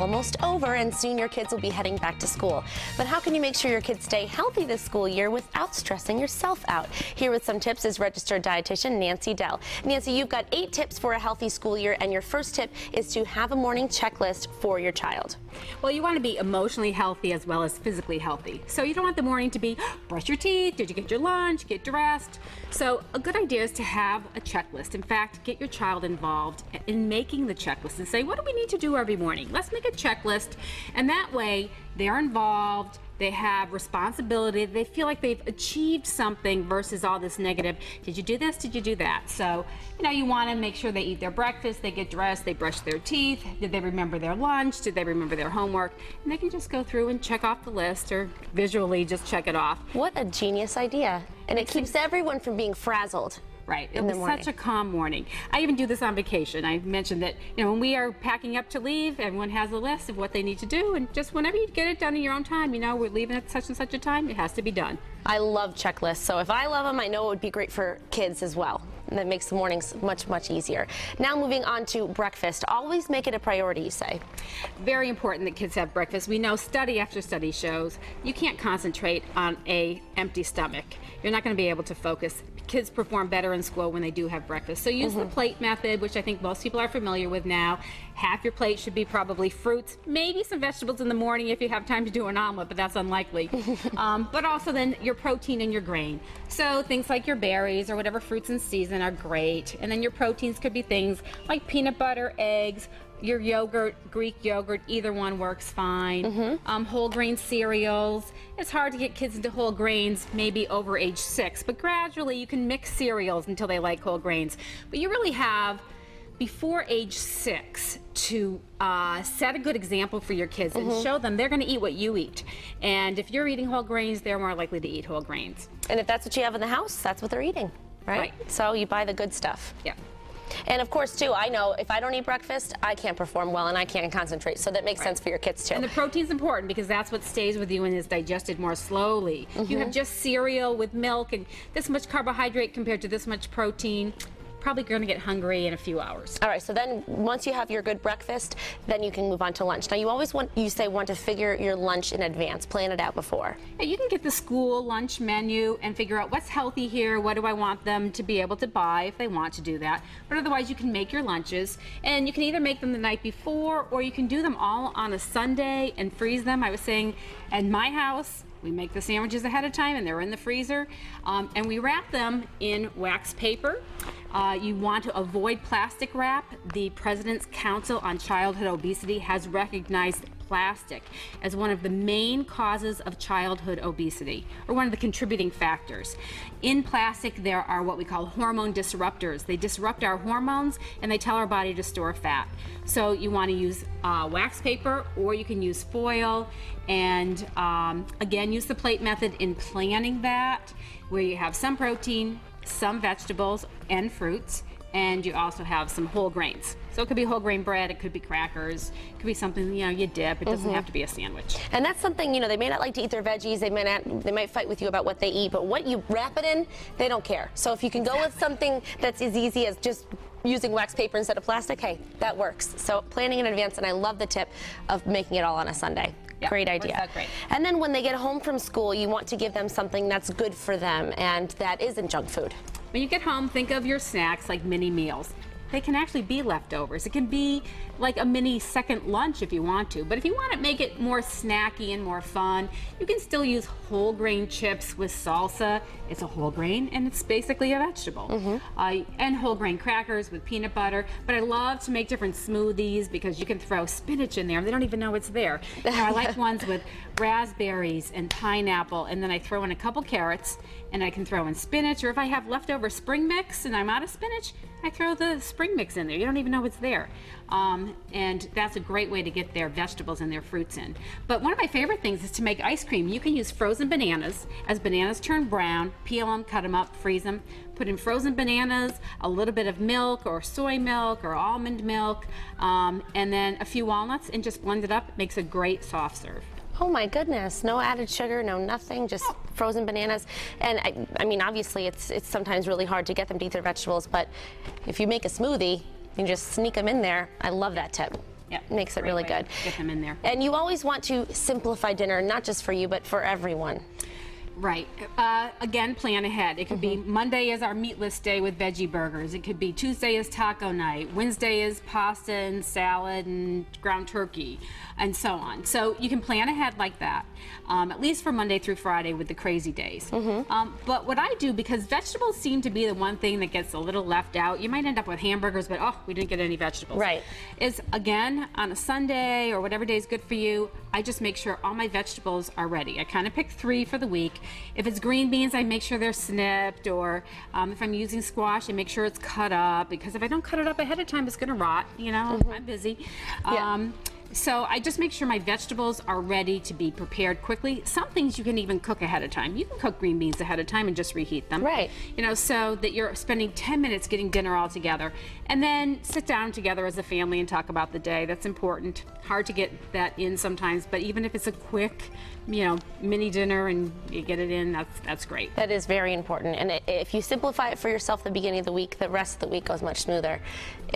almost over and soon your kids will be heading back to school. But how can you make sure your kids stay healthy this school year without stressing yourself out? Here with some tips is registered dietitian Nancy Dell. Nancy, you've got 8 tips for a healthy school year, and your first tip is to have a morning checklist for your child. Well, you want to be emotionally healthy as well as physically healthy. So you don't want the morning to be brush your teeth, did you get your lunch, get dressed. So a good idea is to have a checklist. In fact, get your child involved in making the checklist and say, what do we need to do every morning? Let's make a checklist, and that way they're involved. They have responsibility. They feel like they've achieved something versus all this negative. Did you do this? Did you do that? So, you want to make sure they eat their breakfast, they get dressed, they brush their teeth. Did they remember their lunch? Did they remember their homework? And they can just go through and check off the list or visually just check it off. What a genius idea. And it keeps everyone from being frazzled. Right. It was such a calm morning. I even do this on vacation. I mentioned that, when we are packing up to leave, everyone has a list of what they need to do, and just whenever you get it done in your own time, we're leaving at such and such a time, it has to be done. I love checklists, so if I love them, I know it would be great for kids as well. And that makes the mornings much, much easier. Now moving on to breakfast. Always make it a priority, you say. Very important that kids have breakfast. We know study after study shows you can't concentrate on an empty stomach. You're not going to be able to focus. Kids perform better in school when they do have breakfast. So use the plate method, which I think most people are familiar with now. Half your plate should be probably fruits, maybe some vegetables in the morning if you have time to do an omelet, but that's unlikely. But also then your protein and your grain. So things like your berries or whatever fruits in season are great. And then your proteins could be things like peanut butter, eggs, your yogurt, Greek yogurt, either one works fine. Whole grain cereals. It's hard to get kids into whole grains maybe over age 6, but gradually you can mix cereals until they like whole grains. But you really have before age 6 to set a good example for your kids and show them they're going to eat what you eat. And if you're eating whole grains, they're more likely to eat whole grains. And if that's what you have in the house, that's what they're eating, right? So you buy the good stuff. Yeah. And of course, too, I know if I don't eat breakfast, I can't perform well and I can't concentrate. So that makes sense for your kids, too. And the protein's important because that's what stays with you and is digested more slowly. You have just cereal with milk and this much carbohydrate compared to this much protein. Probably going to get hungry in a few hours. All right, so then once you have your good breakfast, then you can move on to lunch. Now, you always want to figure your lunch in advance, plan it out before. Yeah, you can get the school lunch menu and figure out what's healthy here, what do I want them to be able to buy if they want to do that. But otherwise, you can make your lunches, and you can either make them the night before or you can do them all on a Sunday and freeze them. I was saying, at my house, we make the sandwiches ahead of time and they're in the freezer, and we wrap them in wax paper. You want to avoid plastic wrap. The President's Council on Childhood Obesity has recognized plastic as one of the main causes of childhood obesity, or one of the contributing factors. In plastic, there are what we call hormone disruptors. They disrupt our hormones and they tell our body to store fat. So you want to use wax paper, or you can use foil, and again, use the plate method in planning that, where you have some protein, some vegetables and fruits, and you also have some whole grains. So it could be whole grain bread, it could be crackers, it could be something you dip. It doesn't have to be a sandwich. And that's something, they may not like to eat their veggies, they might fight with you about what they eat, but what you wrap it in, they don't care. So if you can go with something that's as easy as just using wax paper instead of plastic, hey, that works. So planning in advance, and I love the tip of making it all on a Sunday. Yep, great idea. Great. And then when they get home from school, you want to give them something that's good for them and that isn't junk food. When you get home, think of your snacks like mini meals. They can actually be leftovers. It can be like a mini second lunch if you want to. But if you want to make it more snacky and more fun, you can still use whole grain chips with salsa. It's a whole grain and it's basically a vegetable. And whole grain crackers with peanut butter. But I love to make different smoothies because you can throw spinach in there. They don't even know it's there. I like ones with raspberries and pineapple, and then I throw in a couple carrots, and I can throw in spinach, or if I have leftover spring mix and I'm out of spinach, I throw the spring mix in there. You don't even know it's there. And that's a great way to get their vegetables and their fruits in. But one of my favorite things is to make ice cream. You can use frozen bananas. As bananas turn brown, peel them, cut them up, freeze them. Put in frozen bananas, a little bit of milk or soy milk or almond milk, and then a few walnuts, and just blend it up. It makes a great soft serve. Oh my goodness, no added sugar, no nothing, just frozen bananas. And I mean, obviously it's sometimes really hard to get them to eat their vegetables, but if you make a smoothie, you just sneak them in there. I love that tip. Makes it really good. Get them in there. And you always want to simplify dinner, not just for you, but for everyone. Right. Again, plan ahead. It could be Monday is our meatless day with veggie burgers. It could be Tuesday is taco night. Wednesday is pasta and salad and ground turkey, and so on. So you can plan ahead like that, at least for Monday through Friday with the crazy days. But what I do, because vegetables seem to be the one thing that gets a little left out, you might end up with hamburgers, but oh, we didn't get any vegetables. Right. Is again, on a Sunday or whatever day is good for you, I just make sure all my vegetables are ready. I kind of pick 3 for the week. If it's green beans, I make sure they're snipped, or if I'm using squash, I make sure it's cut up, because if I don't cut it up ahead of time, it's gonna rot, you know, I'm busy. So I just make sure my vegetables are ready to be prepared quickly. Some things you can even cook ahead of time. You can cook green beans ahead of time and just reheat them. Right. You know, so that you're spending 10 minutes getting dinner all together. And then sit down together as a family and talk about the day. That's important. Hard to get that in sometimes, but even if it's a quick, you know, mini dinner and you get it in, that's great. That is very important. And if you simplify it for yourself at the beginning of the week, the rest of the week goes much smoother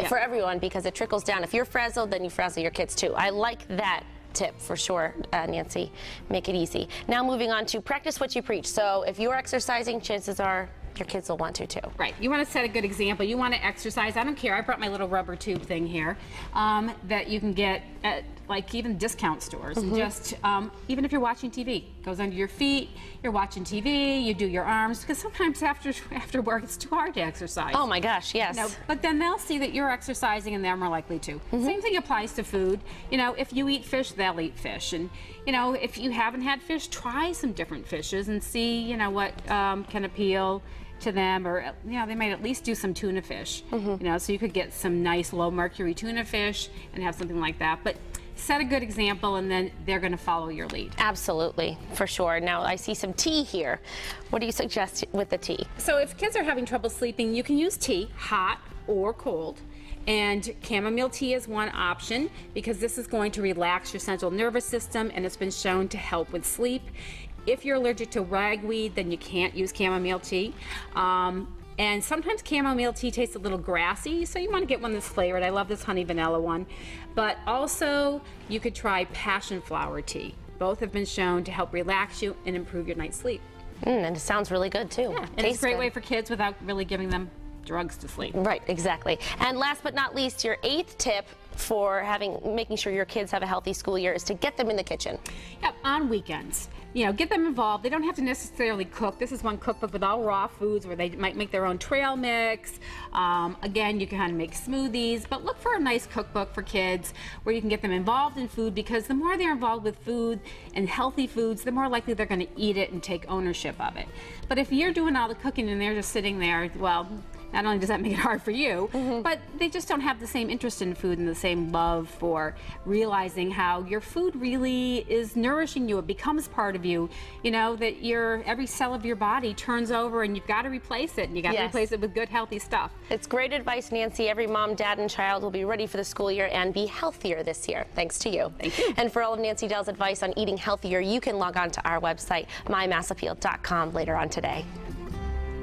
for everyone, because it trickles down. If you're frazzled, then you frazzle your kids too. I like that tip for sure, Nancy. Make it easy. Now moving on to practice what you preach. So if you're exercising, chances are your kids will want to too. Right. You want to set a good example. You want to exercise. I don't care. I brought my little rubber tube thing here that you can get at like even discount stores. And just even if you're watching TV, goes under your feet. You're watching TV. You do your arms, because sometimes after work it's too hard to exercise. Oh my gosh, yes. No, but then they'll see that you're exercising and they're more likely to. Same thing applies to food. You know, if you eat fish, they'll eat fish. And you know, if you haven't had fish, try some different fishes and see, you know, what can appeal to them, or you know, they might at least do some tuna fish. You know, so you could get some nice low mercury tuna fish and have something like that. But set a good example, and then they're going to follow your lead. Absolutely, for sure. Now I see some tea here. What do you suggest with the tea? So if kids are having trouble sleeping, you can use tea, hot or cold. And chamomile tea is one option, because this is going to relax your central nervous system, and it's been shown to help with sleep. If you're allergic to ragweed, then you can't use chamomile tea. And sometimes chamomile tea tastes a little grassy, so you want to get one that's flavored. I love this honey vanilla one. But also, you could try passion flower tea. Both have been shown to help relax you and improve your night's sleep. And it sounds really good too. Yeah, and it's a great way for kids without really giving them drugs to sleep. Right, exactly. And last but not least, your 8th tip for making sure your kids have a healthy school year is to get them in the kitchen. Yep, on weekends. You know, get them involved. They don't have to necessarily cook. This is one cookbook with all raw foods where they might make their own trail mix. Again, you can kind of make smoothies, but look for a nice cookbook for kids where you can get them involved in food, because the more they're involved with food and healthy foods, the more likely they're going to eat it and take ownership of it. But if you're doing all the cooking and they're just sitting there, well, not only does that make it hard for you, but they just don't have the same interest in food and the same love for realizing how your food really is nourishing you. It becomes part of you. You know, that every cell of your body turns over, and you've got to replace it, and you got to replace it with good, healthy stuff. It's great advice, Nancy. Every mom, dad, and child will be ready for the school year and be healthier this year, thanks to you. Thank you. And for all of Nancy Dell's advice on eating healthier, you can log on to our website, mymassappeal.com, later on today.